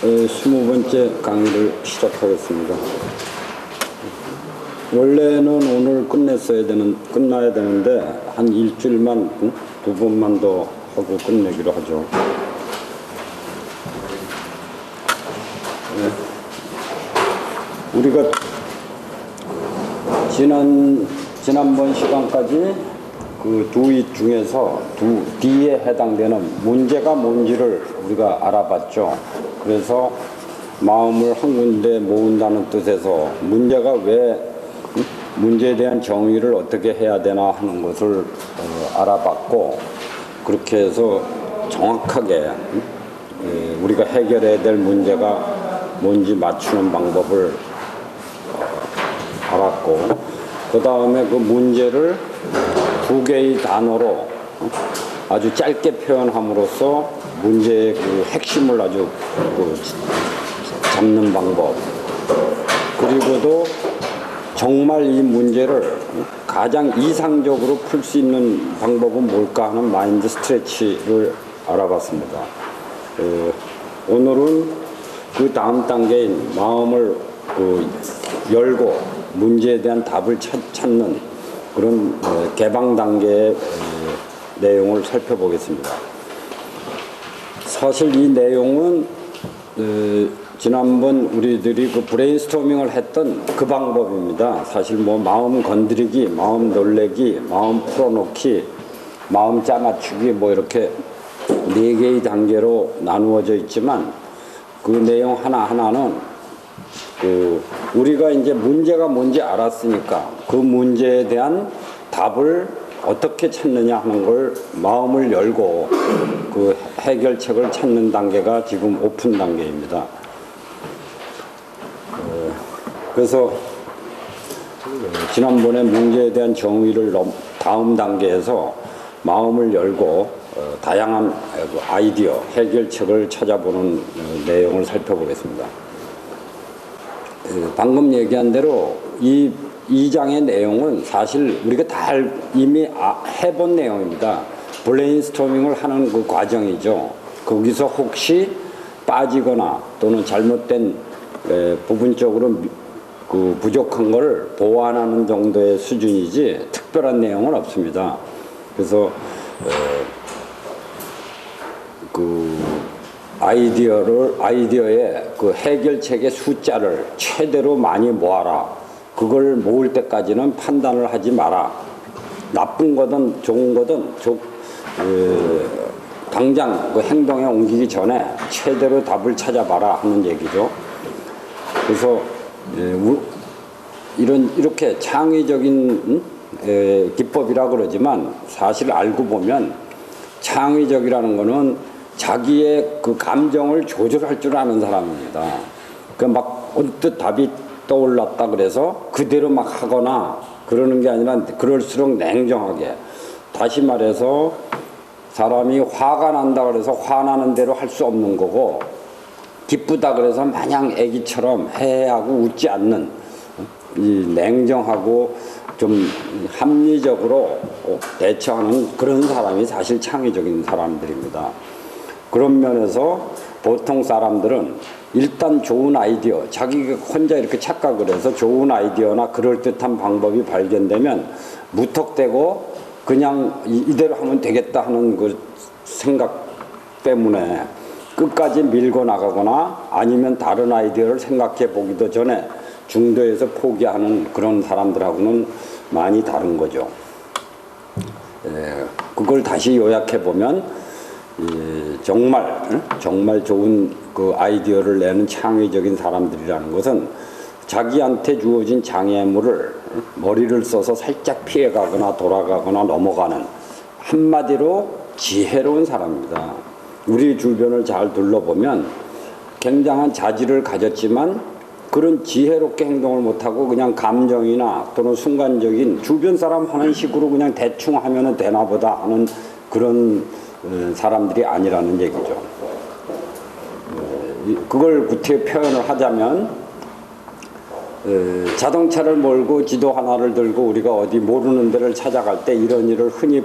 20번째 강의를 시작하겠습니다. 원래는 오늘 끝나야 되는데 한 일주일만, 두 번만 더 하고 끝내기로 하죠. 우리가 지난번 시간까지 그 두이 중에서 D에 해당되는 문제가 뭔지를 우리가 알아봤죠. 그래서 마음을 한 군데 모은다는 뜻에서 문제가 문제에 대한 정의를 어떻게 해야 되나 하는 것을 알아봤고, 그렇게 해서 정확하게 우리가 해결해야 될 문제가 뭔지 맞추는 방법을 알았고, 그 다음에 그 문제를 두 개의 단어로 아주 짧게 표현함으로써 문제의 그 핵심을 아주 잡는 방법, 그리고도 정말 이 문제를 가장 이상적으로 풀 수 있는 방법은 뭘까 하는 마인드 스트레치를 알아봤습니다. 오늘은 그 다음 단계인 마음을 열고 문제에 대한 답을 찾는 그런 개방 단계의 내용을 살펴보겠습니다. 사실 이 내용은 지난번 우리들이 그 브레인스토밍을 했던 그 방법입니다. 사실 뭐 마음 건드리기, 마음 놀래기, 마음 풀어놓기, 마음 짜맞추기, 뭐 이렇게 네 개의 단계로 나누어져 있지만, 그 내용 하나하나는 우리가 이제 문제가 뭔지 알았으니까 그 문제에 대한 답을 어떻게 찾느냐 하는 걸 마음을 열고 그 해결책을 찾는 단계가 지금 오픈 단계입니다. 그래서 지난번에 문제에 대한 정의를 다음 단계에서 마음을 열고 다양한 아이디어, 해결책을 찾아보는 내용을 살펴보겠습니다. 방금 얘기한 대로 이 2장의 내용은 사실 우리가 다 이미 해본 내용입니다. 브레인스토밍을 하는 그 과정이죠. 거기서 혹시 빠지거나 또는 잘못된 부분적으로 그 부족한 걸 보완하는 정도의 수준이지 특별한 내용은 없습니다. 그래서 아이디어의 그 해결책의 숫자를 최대로 많이 모아라. 그걸 모을 때까지는 판단을 하지 마라. 나쁜 거든 좋은 거든 당장 그 행동에 옮기기 전에 최대로 답을 찾아봐라 하는 얘기죠. 그래서 이렇게 창의적인 기법이라 그러지만, 사실 알고 보면 창의적이라는 거는 자기의 그 감정을 조절할 줄 아는 사람입니다. 막 언뜻 답이 떠올랐다 그래서 그대로 막 하거나 그러는 게 아니라, 그럴수록 냉정하게, 다시 말해서 사람이 화가 난다 그래서 화나는 대로 할 수 없는 거고, 기쁘다 그래서 마냥 애기처럼 해하고 웃지 않는, 이 냉정하고 좀 합리적으로 대처하는 그런 사람이 사실 창의적인 사람들입니다. 그런 면에서 보통 사람들은 일단 좋은 아이디어, 자기가 혼자 이렇게 착각을 해서 좋은 아이디어나 그럴듯한 방법이 발견되면 무턱대고 그냥 이대로 하면 되겠다 하는 그 생각 때문에 끝까지 밀고 나가거나 아니면 다른 아이디어를 생각해 보기도 전에 중도에서 포기하는 그런 사람들하고는 많이 다른 거죠. 그걸 다시 요약해 보면, 정말 좋은 그 아이디어를 내는 창의적인 사람들이라는 것은 자기한테 주어진 장애물을 머리를 써서 살짝 피해가거나 돌아가거나 넘어가는, 한마디로 지혜로운 사람입니다. 우리 주변을 잘 둘러보면 굉장한 자질을 가졌지만 그런 지혜롭게 행동을 못하고 그냥 감정이나 또는 순간적인 주변 사람 하는 식으로 그냥 대충 하면 되나 보다 하는 그런 사람들이 아니라는 얘기죠. 그걸 구태여 표현을 하자면, 자동차를 몰고 지도 하나를 들고 우리가 어디 모르는 데를 찾아갈 때 이런 일을 흔히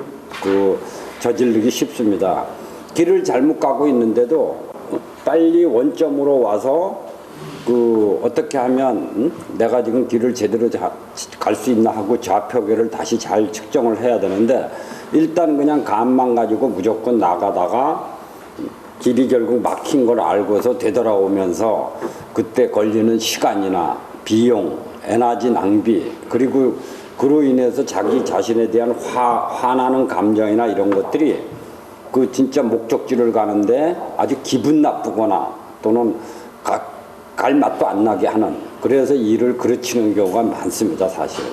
저지르기 쉽습니다. 길을 잘못 가고 있는데도 빨리 원점으로 와서 그 어떻게 하면 내가 지금 길을 제대로 갈 수 있나 하고 좌표계를 다시 잘 측정을 해야 되는데 일단 그냥 감만 가지고 무조건 나가다가 길이 결국 막힌 걸 알고서 되돌아오면서 그때 걸리는 시간이나 비용, 에너지 낭비, 그리고 그로 인해서 자기 자신에 대한 화나는 감정이나 이런 것들이 그 진짜 목적지를 가는데 아주 기분 나쁘거나 또는 갈 맛도 안 나게 하는, 그래서 일을 그르치는 경우가 많습니다. 사실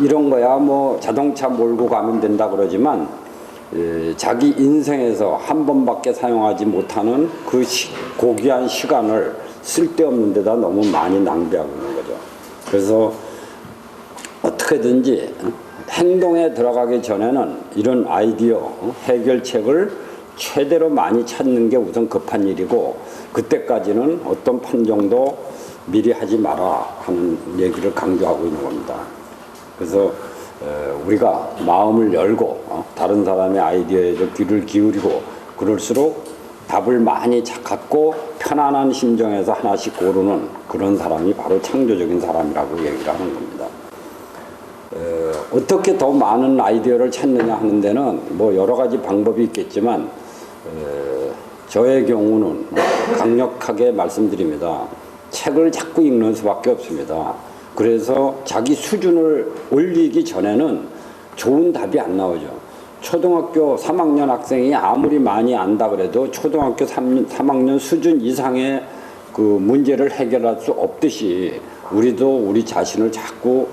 이런 거야 뭐 자동차 몰고 가면 된다 그러지만 자기 인생에서 한 번밖에 사용하지 못하는 그 고귀한 시간을 쓸데없는 데다 너무 많이 낭비하고 있는 거죠. 그래서 어떻게든지 행동에 들어가기 전에는 이런 아이디어, 해결책을 최대로 많이 찾는 게 우선 급한 일이고, 그때까지는 어떤 판정도 미리 하지 마라 하는 얘기를 강조하고 있는 겁니다. 그래서 우리가 마음을 열고 다른 사람의 아이디어에도 귀를 기울이고 그럴수록 답을 많이 갖고 편안한 심정에서 하나씩 고르는 그런 사람이 바로 창조적인 사람이라고 얘기를 하는 겁니다. 어떻게 더 많은 아이디어를 찾느냐 하는 데는 뭐 여러 가지 방법이 있겠지만 저의 경우는 강력하게 말씀드립니다. 책을 자꾸 읽는 수밖에 없습니다. 그래서 자기 수준을 올리기 전에는 좋은 답이 안 나오죠. 초등학교 3학년 학생이 아무리 많이 안다 그래도 초등학교 3학년 수준 이상의 그 문제를 해결할 수 없듯이 우리도 우리 자신을 자꾸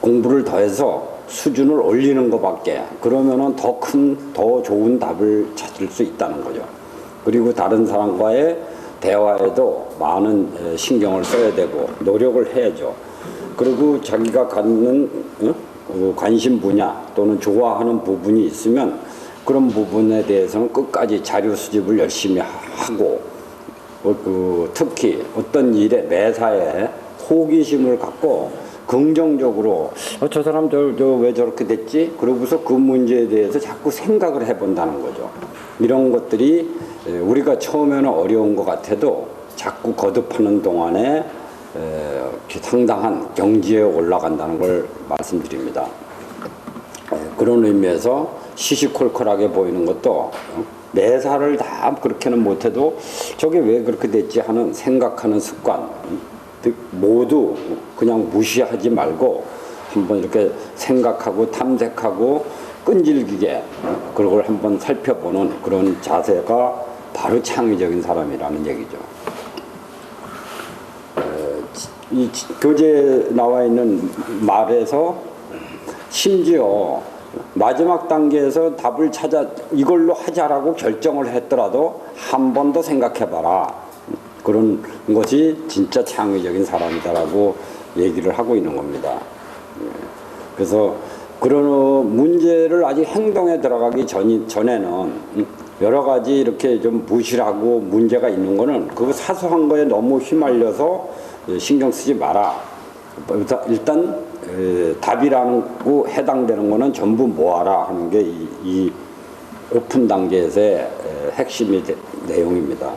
공부를 더해서 수준을 올리는 것밖에, 그러면은 더 좋은 답을 찾을 수 있다는 거죠. 그리고 다른 사람과의 대화에도 많은 신경을 써야 되고 노력을 해야죠. 그리고 자기가 갖는 관심 분야 또는 좋아하는 부분이 있으면 그런 부분에 대해서는 끝까지 자료 수집을 열심히 하고, 특히 어떤 일에 매사에 호기심을 갖고 긍정적으로 저 사람 왜 저렇게 됐지? 그러고서 그 문제에 대해서 자꾸 생각을 해본다는 거죠. 이런 것들이 우리가 처음에는 어려운 것 같아도 자꾸 거듭하는 동안에 상당한 경지에 올라간다는 걸 말씀드립니다. 그런 의미에서 시시콜콜하게 보이는 것도 매사를 다 그렇게는 못해도 저게 왜 그렇게 됐지 하는 생각하는 습관 모두 그냥 무시하지 말고 한번 이렇게 생각하고 탐색하고 끈질기게 그걸 한번 살펴보는 그런 자세가 바로 창의적인 사람이라는 얘기죠. 이 교재에 나와 있는 말에서 심지어 마지막 단계에서 답을 찾아 이걸로 하자라고 결정을 했더라도 한 번 더 생각해봐라. 그런 것이 진짜 창의적인 사람이다라고 얘기를 하고 있는 겁니다. 그래서 그런 문제를 아직 행동에 들어가기 전에는 여러 가지 이렇게 좀 무시하고 문제가 있는 거는 그 사소한 거에 너무 휘말려서 신경 쓰지 마라. 일단 답이라는 거 해당되는 거는 전부 모아라 하는 게 이 오픈 단계에서의 핵심이 내용입니다.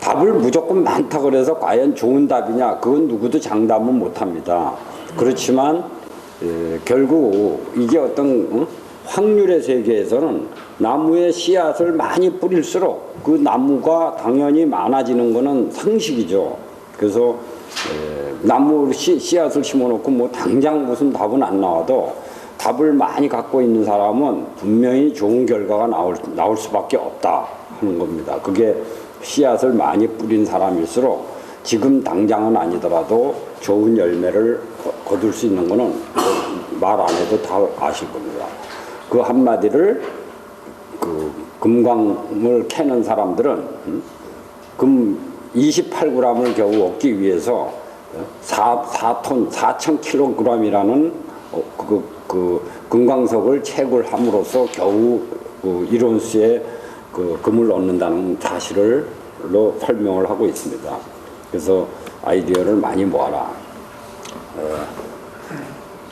답을 무조건 많다 그래서 과연 좋은 답이냐, 그건 누구도 장담은 못합니다. 그렇지만 결국 이게 어떤 확률의 세계에서는 나무에 씨앗을 많이 뿌릴수록 그 나무가 당연히 많아지는 거는 상식이죠. 그래서 나무 씨앗을 심어놓고 뭐 당장 무슨 답은 안 나와도 답을 많이 갖고 있는 사람은 분명히 좋은 결과가 나올 수밖에 없다 하는 겁니다. 그게 씨앗을 많이 뿌린 사람일수록 지금 당장은 아니더라도 좋은 열매를 거둘 수 있는 거는 말 안 해도 다 아실 겁니다. 그 한마디를 금광을 캐는 사람들은 금 28g을 겨우 얻기 위해서 4톤 4,000kg이라는 그 금광석을 채굴함으로써 겨우 그 1온스의 그 금을 얻는다는 사실로 설명을 하고 있습니다. 그래서 아이디어를 많이 모아라.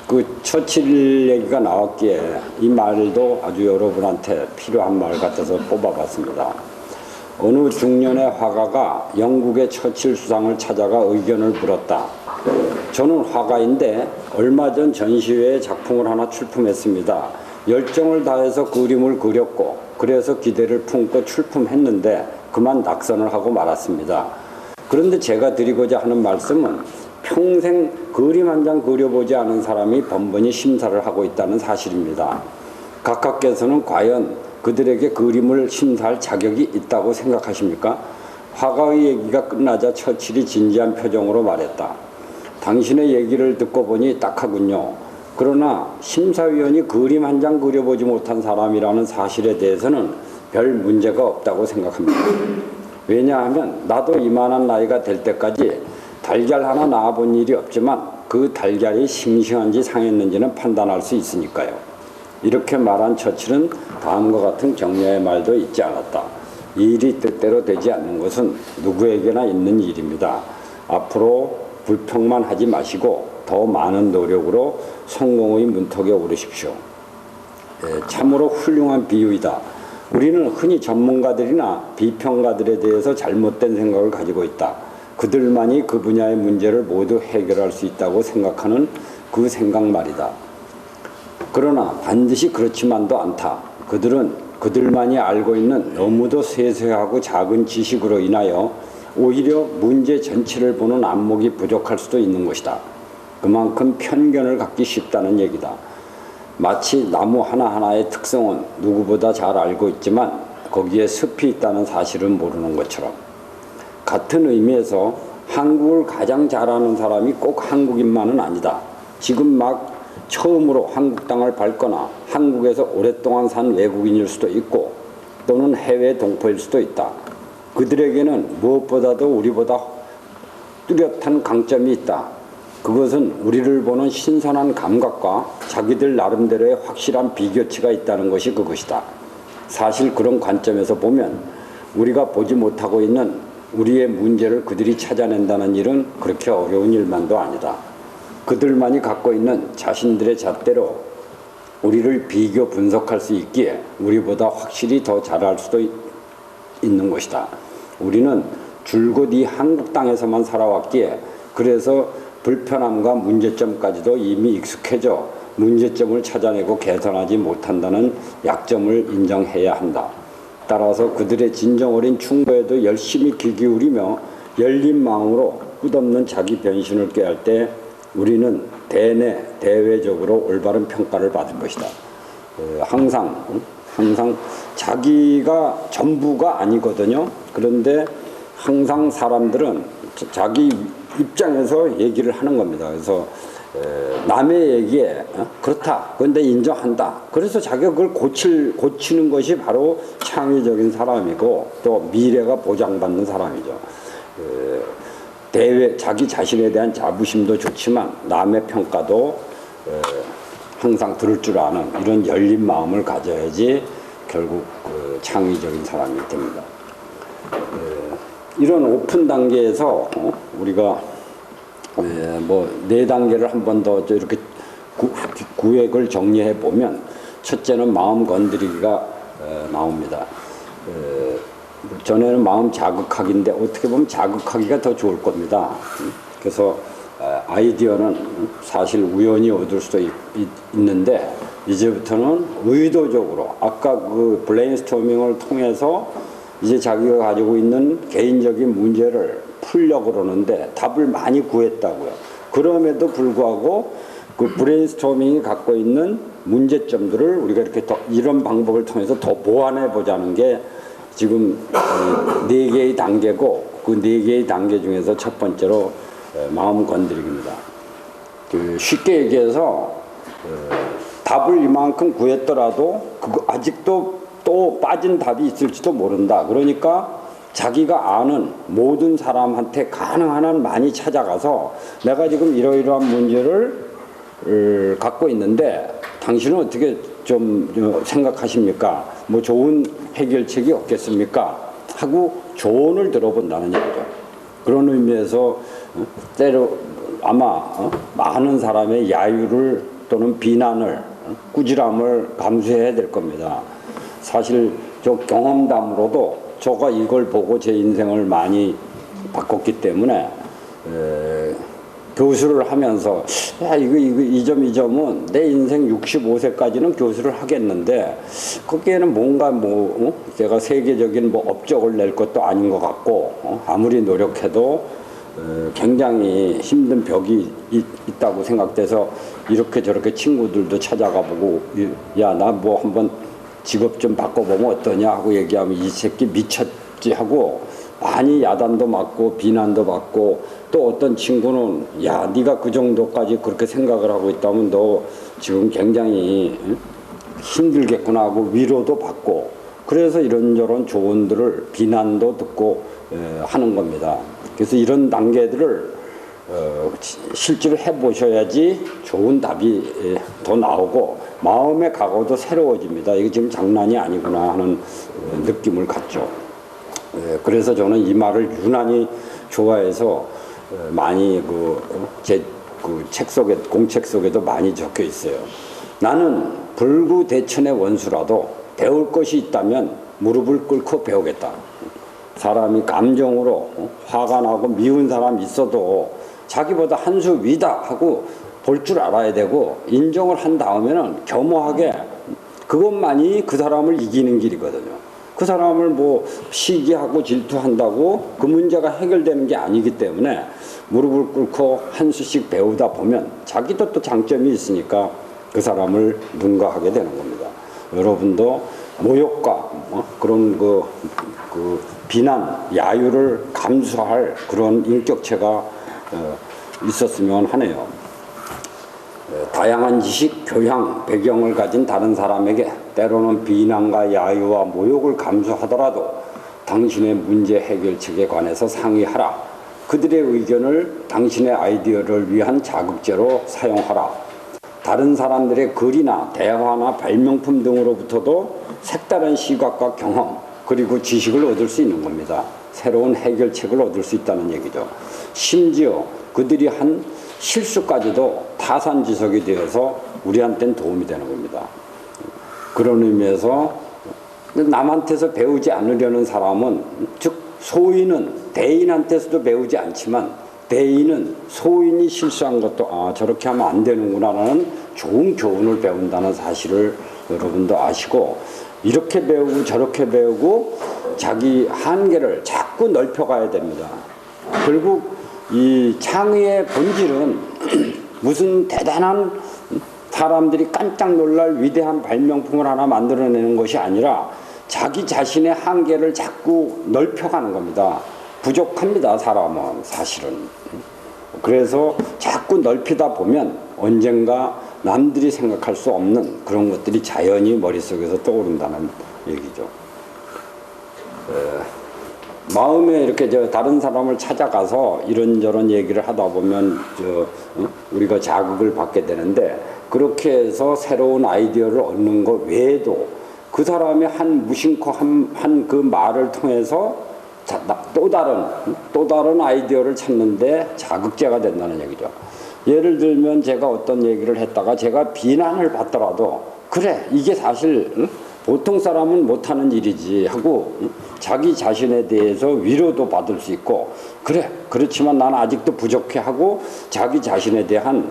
그 처칠 얘기가 나왔기에 이 말도 아주 여러분한테 필요한 말 같아서 뽑아봤습니다. 어느 중년의 화가가 영국의 처칠 수상을 찾아가 의견을 물었다. 저는 화가인데 얼마 전 전시회에 작품을 하나 출품했습니다. 열정을 다해서 그림을 그렸고 그래서 기대를 품고 출품했는데 그만 낙선을 하고 말았습니다. 그런데 제가 드리고자 하는 말씀은 평생 그림 한 장 그려보지 않은 사람이 번번이 심사를 하고 있다는 사실입니다. 각하께서는 과연 그들에게 그림을 심사할 자격이 있다고 생각하십니까? 화가의 얘기가 끝나자 처칠이 진지한 표정으로 말했다. 당신의 얘기를 듣고 보니 딱하군요. 그러나 심사위원이 그림 한 장 그려보지 못한 사람이라는 사실에 대해서는 별 문제가 없다고 생각합니다. 왜냐하면 나도 이만한 나이가 될 때까지 달걀 하나 낳아본 일이 없지만 그 달걀이 싱싱한지 상했는지는 판단할 수 있으니까요. 이렇게 말한 처칠은 다음과 같은 격려의 말도 잊지 않았다. 일이 뜻대로 되지 않는 것은 누구에게나 있는 일입니다. 앞으로 불평만 하지 마시고 더 많은 노력으로 성공의 문턱에 오르십시오. 참으로 훌륭한 비유이다. 우리는 흔히 전문가들이나 비평가들에 대해서 잘못된 생각을 가지고 있다. 그들만이 그 분야의 문제를 모두 해결할 수 있다고 생각하는 그 생각 말이다. 그러나 반드시 그렇지만도 않다. 그들은 그들만이 알고 있는 너무도 세세하고 작은 지식으로 인하여 오히려 문제 전체를 보는 안목이 부족할 수도 있는 것이다. 그만큼 편견을 갖기 쉽다는 얘기다. 마치 나무 하나하나의 특성은 누구보다 잘 알고 있지만 거기에 숲이 있다는 사실은 모르는 것처럼 같은 의미에서 한국을 가장 잘하는 사람이 꼭 한국인만은 아니다. 지금 막 처음으로 한국 땅을 밟거나 한국에서 오랫동안 산 외국인일 수도 있고 또는 해외 동포일 수도 있다. 그들에게는 무엇보다도 우리보다 뚜렷한 강점이 있다. 그것은 우리를 보는 신선한 감각과 자기들 나름대로의 확실한 비교치가 있다는 것이 그것이다. 사실 그런 관점에서 보면 우리가 보지 못하고 있는 우리의 문제를 그들이 찾아낸다는 일은 그렇게 어려운 일만도 아니다. 그들만이 갖고 있는 자신들의 잣대로 우리를 비교 분석할 수 있기에 우리보다 확실히 더 잘할 수도 있는 것이다. 우리는 줄곧 이 한국 땅에서만 살아왔기에 그래서 불편함과 문제점까지도 이미 익숙해져 문제점을 찾아내고 개선하지 못한다는 약점을 인정해야 한다. 따라서 그들의 진정 어린 충고에도 열심히 귀 기울이며 열린 마음으로 끝없는 자기 변신을 꾀할 때 우리는 대외적으로 올바른 평가를 받을 것이다. 항상 자기가 전부가 아니거든요. 그런데 항상 사람들은 자기 입장에서 얘기를 하는 겁니다. 그래서 남의 얘기에 그렇다. 그런데 인정한다. 그래서 자기가 그걸 고치는 것이 바로 창의적인 사람이고 또 미래가 보장받는 사람이죠. 자기 자신에 대한 자부심도 좋지만 남의 평가도 항상 들을 줄 아는 이런 열린 마음을 가져야지 결국 창의적인 사람이 됩니다. 이런 오픈 단계에서 우리가 뭐 4단계를 한 번 더 이렇게 구획을 정리해 보면 첫째는 마음 건드리기가 나옵니다. 전에는 마음 자극하기인데 어떻게 보면 자극하기가 더 좋을 겁니다. 그래서 아이디어는 사실 우연히 얻을 수도 있는데 이제부터는 의도적으로 아까 그 브레인스토밍을 통해서 이제 자기가 가지고 있는 개인적인 문제를 풀려고 그러는데 답을 많이 구했다고요. 그럼에도 불구하고 그 브레인스토밍이 갖고 있는 문제점들을 우리가 이렇게 더 이런 방법을 통해서 더 보완해 보자는 게 지금 4개의 단계고 그 4개의 단계 중에서 첫 번째로 마음 건드리기입니다. 쉽게 얘기해서 답을 이만큼 구했더라도 그거 아직도 또 빠진 답이 있을지도 모른다. 그러니까 자기가 아는 모든 사람한테 가능한 한 많이 찾아가서 내가 지금 이러이러한 문제를 갖고 있는데 당신은 어떻게 좀 생각하십니까? 뭐 좋은 해결책이 없겠습니까? 하고 조언을 들어본다는 얘기죠. 그런 의미에서 때로 아마 많은 사람의 야유를 또는 비난을 꾸지람을 감수해야 될 겁니다. 사실 저 경험담으로도 저가 이걸 보고 제 인생을 많이 바꿨기 때문에 교수를 하면서 야, 이 점은 내 인생 65세까지는 교수를 하겠는데 거기에는 뭔가 제가 세계적인 업적을 낼 것도 아닌 것 같고 아무리 노력해도 굉장히 힘든 벽이 있다고 생각돼서 이렇게 저렇게 친구들도 찾아가 보고 야, 나 한번 직업 좀 바꿔보면 어떠냐 하고 얘기하면 이 새끼 미쳤지 하고 많이 야단도 맞고 비난도 받고 또 어떤 친구는 야, 네가 그 정도까지 그렇게 생각을 하고 있다면 너 지금 굉장히 힘들겠구나 하고 위로도 받고 그래서 이런저런 조언들을 비난도 듣고 하는 겁니다. 그래서 이런 단계들을 실제로 해보셔야지 좋은 답이 더 나오고 마음의 각오도 새로워집니다. 이게 지금 장난이 아니구나 하는 느낌을 갖죠. 그래서 저는 이 말을 유난히 좋아해서 많이 제 책 속에 공책 속에도 많이 적혀 있어요. 나는 불구대천의 원수라도 배울 것이 있다면 무릎을 꿇고 배우겠다. 사람이 감정으로 화가 나고 미운 사람이 있어도 자기보다 한 수 위다 하고 볼 줄 알아야 되고 인정을 한 다음에는 겸허하게 그것만이 그 사람을 이기는 길이거든요. 그 사람을 시기하고 질투한다고 그 문제가 해결되는 게 아니기 때문에 무릎을 꿇고 한 수씩 배우다 보면 자기도 또 장점이 있으니까 그 사람을 능가하게 되는 겁니다. 여러분도 모욕과 그런 그 비난, 야유를 감수할 그런 인격체가 있었으면 하네요. 다양한 지식, 교양, 배경을 가진 다른 사람에게 때로는 비난과 야유와 모욕을 감수하더라도 당신의 문제 해결책에 관해서 상의하라. 그들의 의견을 당신의 아이디어를 위한 자극제로 사용하라. 다른 사람들의 글이나 대화나 발명품 등으로부터도 색다른 시각과 경험 그리고 지식을 얻을 수 있는 겁니다. 새로운 해결책을 얻을 수 있다는 얘기죠. 심지어 그들이 한 실수까지도 타산지석이 되어서 우리한테는 도움이 되는 겁니다. 그런 의미에서 남한테서 배우지 않으려는 사람은 즉 소인은 대인한테서도 배우지 않지만 대인은 소인이 실수한 것도 저렇게 하면 안 되는구나라는 좋은 교훈을 배운다는 사실을 여러분도 아시고 이렇게 배우고 저렇게 배우고 자기 한계를 자꾸 넓혀가야 됩니다. 결국 이 창의의 본질은 무슨 대단한 사람들이 깜짝 놀랄 위대한 발명품을 하나 만들어내는 것이 아니라 자기 자신의 한계를 자꾸 넓혀가는 겁니다. 부족합니다, 사람은 사실은. 그래서 자꾸 넓히다 보면 언젠가 남들이 생각할 수 없는 그런 것들이 자연히 머릿속에서 떠오른다는 얘기죠. 마음에 이렇게 다른 사람을 찾아가서 이런저런 얘기를 하다 보면 우리가 자극을 받게 되는데 그렇게 해서 새로운 아이디어를 얻는 것 외에도 그 사람의 한 무심코 한 그 말을 통해서 또 다른 아이디어를 찾는데 자극제가 된다는 얘기죠. 예를 들면 제가 어떤 얘기를 했다가 제가 비난을 받더라도 그래 이게 사실 보통 사람은 못하는 일이지 하고 자기 자신에 대해서 위로도 받을 수 있고 그래 그렇지만 난 아직도 부족해 하고 자기 자신에 대한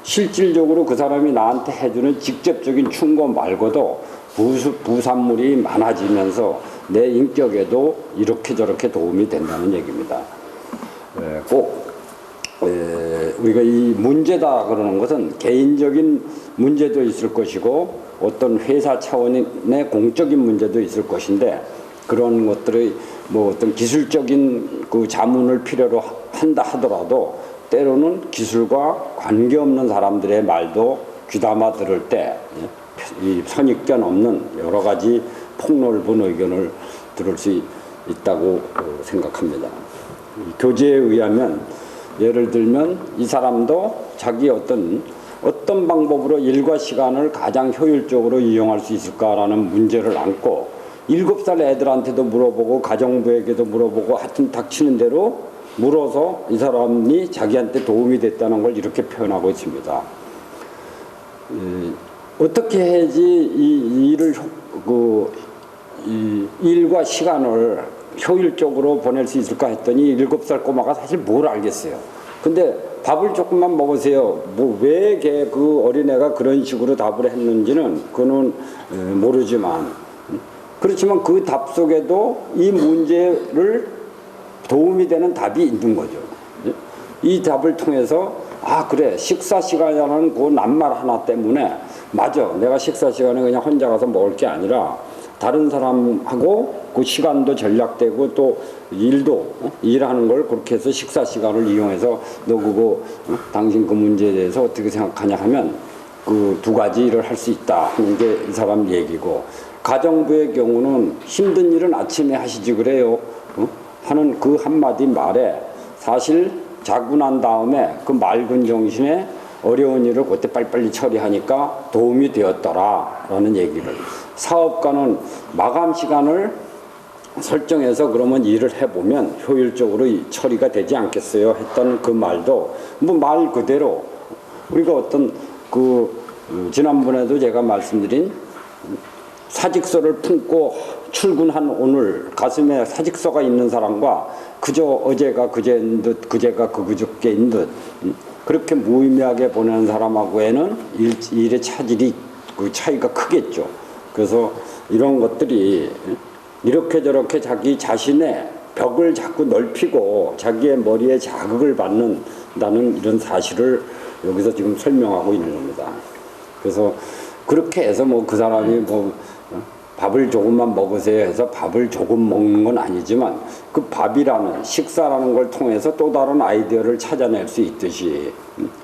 실질적으로 그 사람이 나한테 해주는 직접적인 충고 말고도 부산물이 많아지면서 내 인격에도 이렇게 저렇게 도움이 된다는 얘기입니다. 꼭 우리가 이 문제다 그러는 것은 개인적인 문제도 있을 것이고 어떤 회사 차원의 공적인 문제도 있을 것인데 그런 것들의 어떤 기술적인 그 자문을 필요로 한다 하더라도 때로는 기술과 관계없는 사람들의 말도 귀담아 들을 때 이 선입견 없는 여러 가지 폭넓은 의견을 들을 수 있다고 생각합니다. 교재에 의하면 예를 들면 이 사람도 자기 어떤 방법으로 일과 시간을 가장 효율적으로 이용할 수 있을까라는 문제를 안고 7살 애들한테도 물어보고 가정부에게도 물어보고 하여튼 닥치는 대로 물어서 이 사람이 자기한테 도움이 됐다는 걸 이렇게 표현하고 있습니다. 어떻게 해야지 이 일을 이 일과 시간을 효율적으로 보낼 수 있을까 했더니 7살 꼬마가 사실 뭘 알겠어요. 근데 밥을 조금만 먹으세요. 뭐 왜 그 어린애가 그런 식으로 답을 했는지는 그는 모르지만, 그렇지만 그 답 속에도 이 문제를 도움이 되는 답이 있는 거죠. 이 답을 통해서 아 그래, 식사 시간이라는 그 낱말 하나 때문에 맞아, 내가 식사 시간에 그냥 혼자 가서 먹을 게 아니라 다른 사람하고 그 시간도 전략되고 또 일도 일하는 걸 그렇게 해서 식사 시간을 이용해서 너 그거 당신 그 문제에 대해서 어떻게 생각하냐 하면 그 2가지 일을 할 수 있다 하는 게 이 사람 얘기고, 가정부의 경우는 힘든 일은 아침에 하시지 그래요 하는 그 한마디 말에 사실 자고 난 다음에 그 맑은 정신에 어려운 일을 그때 빨리빨리 처리하니까 도움이 되었더라라는 얘기를, 사업가는 마감 시간을 설정해서 그러면 일을 해보면 효율적으로 처리가 되지 않겠어요 했던 그 말도 뭐 말 그대로 우리가 어떤 지난번에도 제가 말씀드린 사직서를 품고 출근한 오늘 가슴에 사직서가 있는 사람과 그저 어제가 그제인 듯 그제가 그저께인 듯 그렇게 무의미하게 보내는 사람하고에는 일의 차질이 그 차이가 크겠죠. 그래서 이런 것들이 이렇게 저렇게 자기 자신의 벽을 자꾸 넓히고 자기의 머리에 자극을 받는다는 이런 사실을 여기서 지금 설명하고 있는 겁니다. 그래서 그렇게 해서 뭐 그 사람이 뭐 밥을 조금만 먹으세요 해서 밥을 조금 먹는 건 아니지만 그 밥이라는 식사라는 걸 통해서 또 다른 아이디어를 찾아낼 수 있듯이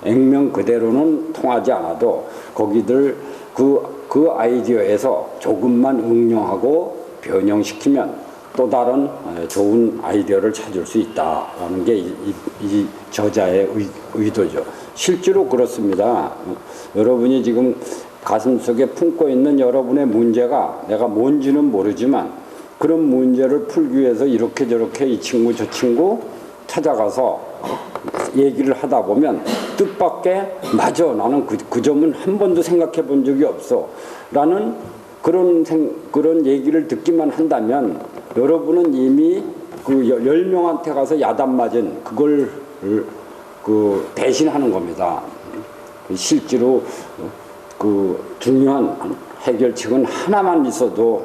액면 그대로는 통하지 않아도 거기들 그 아이디어에서 조금만 응용하고 변형시키면 또 다른 좋은 아이디어를 찾을 수 있다라는 게 이 저자의 의도죠. 실제로 그렇습니다. 여러분이 지금 가슴속에 품고 있는 여러분의 문제가 내가 뭔지는 모르지만 그런 문제를 풀기 위해서 이렇게 저렇게 이 친구 저 친구 찾아가서 얘기를 하다 보면 뜻밖의 맞아, 나는 그 점은 한 번도 생각해 본 적이 없어 라는 그런 얘기를 듣기만 한다면 여러분은 이미 그 10명한테 가서 야단 맞은 그걸 대신하는 겁니다. 실제로 그 중요한 해결책은 하나만 있어도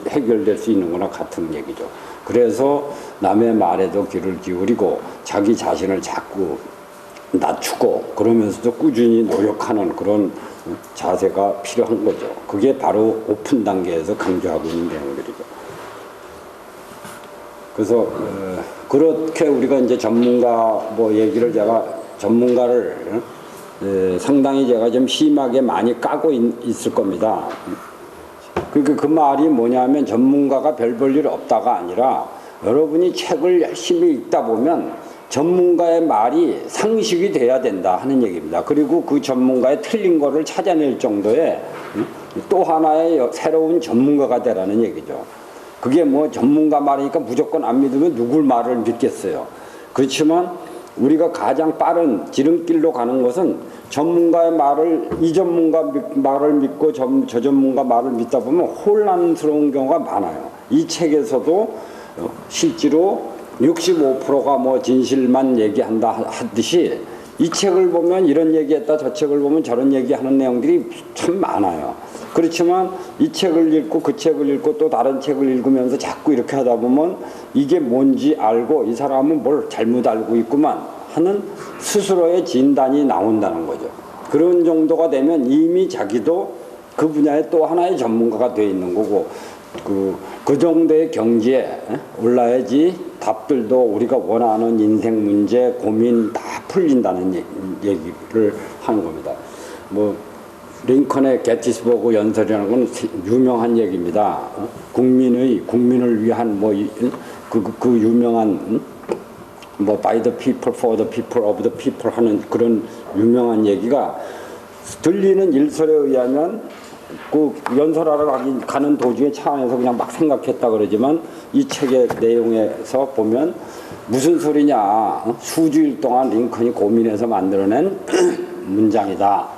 해결될 수 있는 거나 같은 얘기죠. 그래서 남의 말에도 귀를 기울이고 자기 자신을 자꾸 낮추고 그러면서도 꾸준히 노력하는 그런 자세가 필요한 거죠. 그게 바로 오픈 단계에서 강조하고 있는 내용들이죠. 그래서 그렇게 우리가 이제 전문가 얘기를 제가 전문가를 상당히 제가 좀 심하게 많이 까고 있을 겁니다. 그러니까 그 말이 뭐냐면 전문가가 별 볼 일 없다가 아니라 여러분이 책을 열심히 읽다 보면 전문가의 말이 상식이 돼야 된다 하는 얘기입니다. 그리고 그 전문가의 틀린 거를 찾아낼 정도의 또 하나의 새로운 전문가가 되라는 얘기죠. 그게 뭐 전문가 말이니까 무조건 안 믿으면 누굴 말을 믿겠어요. 그렇지만 우리가 가장 빠른 지름길로 가는 것은 전문가의 말을 이 전문가 말을 믿고 저 전문가 말을 믿다 보면 혼란스러운 경우가 많아요. 이 책에서도 실제로 65%가 뭐 진실만 얘기한다 하듯이 이 책을 보면 이런 얘기했다 저 책을 보면 저런 얘기하는 내용들이 참 많아요. 그렇지만 이 책을 읽고 그 책을 읽고 또 다른 책을 읽으면서 자꾸 이렇게 하다 보면 이게 뭔지 알고 이 사람은 뭘 잘못 알고 있구만 하는 스스로의 진단이 나온다는 거죠. 그런 정도가 되면 이미 자기도 그 분야의 또 하나의 전문가가 되어 있는 거고 그 정도의 경지에 올라야지 답들도 우리가 원하는 인생 문제 고민 다 풀린다는 얘기를 하는 겁니다. 뭐 링컨의 게티스버그 연설이라는 건 유명한 얘기입니다. 국민을 위한 그 유명한 by the people, for the people, of the people 하는 그런 유명한 얘기가 들리는 일설에 의하면 그 연설하러 가는 도중에 차 안에서 그냥 막 생각했다 그러지만 이 책의 내용에서 보면 무슨 소리냐 수주일 동안 링컨이 고민해서 만들어낸 문장이다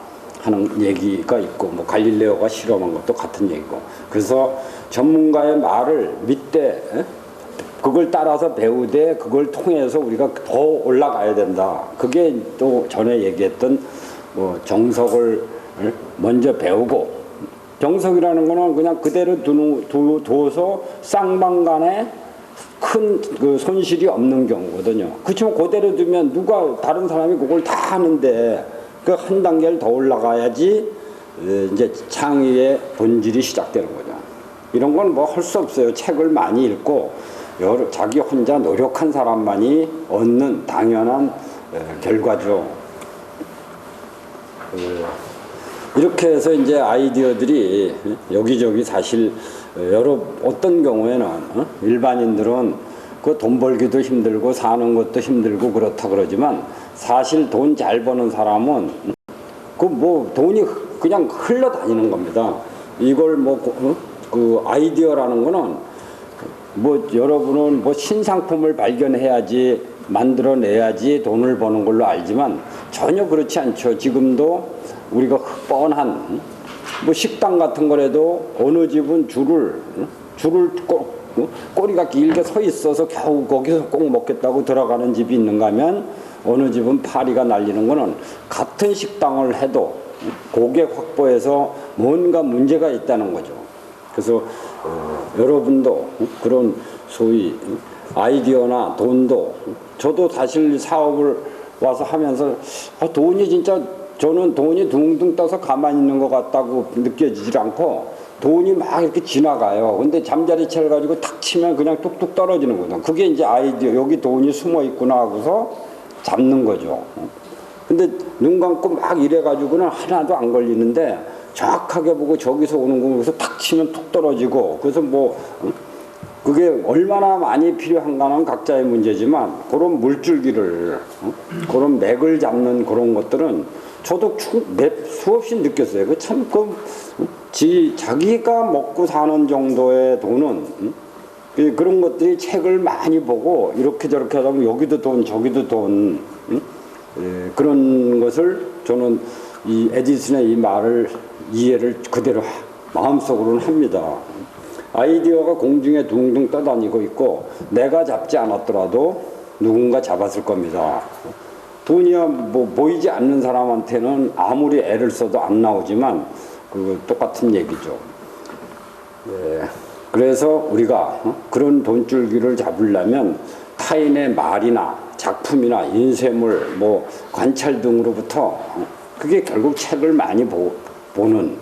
하는 얘기가 있고, 뭐 갈릴레오가 실험한 것도 같은 얘기고. 그래서 전문가의 말을 믿되 그걸 따라서 배우되 그걸 통해서 우리가 더 올라가야 된다. 그게 또 전에 얘기했던 뭐 정석을 먼저 배우고, 정석이라는 거는 그냥 그대로 둬서 쌍방간에 큰 그 손실이 없는 경우거든요. 그렇지만 그대로 두면 누가 다른 사람이 그걸 다 하는데 그 한 단계를 더 올라가야지 이제 창의의 본질이 시작되는 거죠. 이런 건 뭐 할 수 없어요. 책을 많이 읽고 자기 혼자 노력한 사람만이 얻는 당연한 결과죠. 이렇게 해서 이제 아이디어들이 여기저기 사실 어떤 경우에는 일반인들은 그 돈 벌기도 힘들고 사는 것도 힘들고 그렇다 그러지만 사실 돈 잘 버는 사람은 그 뭐 돈이 그냥 흘러다니는 겁니다. 이걸 그 아이디어라는 거는 뭐 여러분은 뭐 신상품을 발견해야지 만들어내야지 돈을 버는 걸로 알지만 전혀 그렇지 않죠. 지금도 우리가 뻔한 뭐 식당 같은 거라도 어느 집은 줄을 꼭 꼬리가 길게 서 있어서 겨우 거기서 꼭 먹겠다고 들어가는 집이 있는가 하면 어느 집은 파리가 날리는 거는 같은 식당을 해도 고객 확보에서 뭔가 문제가 있다는 거죠. 그래서 여러분도 그런 소위 아이디어나 돈도 저도 사실 사업을 와서 하면서 돈이 진짜 저는 돈이 둥둥 떠서 가만히 있는 것 같다고 느껴지질 않고 돈이 막 이렇게 지나가요. 근데 잠자리채를 가지고 탁 치면 그냥 뚝뚝 떨어지는 거죠. 그게 이제 아이디어, 여기 돈이 숨어 있구나 하고서 잡는 거죠. 근데 눈 감고 막 이래가지고는 하나도 안 걸리는데 정확하게 보고 저기서 오는 거 그래서 탁 치면 툭 떨어지고 그래서 뭐 그게 얼마나 많이 필요한가는 각자의 문제지만 그런 물줄기를 그런 맥을 잡는 그런 것들은 저도 수없이 느꼈어요. 그 참 자기가 먹고 사는 정도의 돈은 그런 것들이 책을 많이 보고 이렇게 저렇게 하다 보면 여기도 돈 저기도 돈 그런 것을 저는 이 에디슨의 이 말을 이해를 그대로 마음속으로는 합니다. 아이디어가 공중에 둥둥 떠다니고 있고 내가 잡지 않았더라도 누군가 잡았을 겁니다. 돈이야 뭐 보이지 않는 사람한테는 아무리 애를 써도 안 나오지만 그 똑같은 얘기죠. 그래서 우리가 그런 돈줄기를 잡으려면 타인의 말이나 작품이나 인쇄물, 뭐 관찰 등으로부터 그게 결국 책을 많이 보는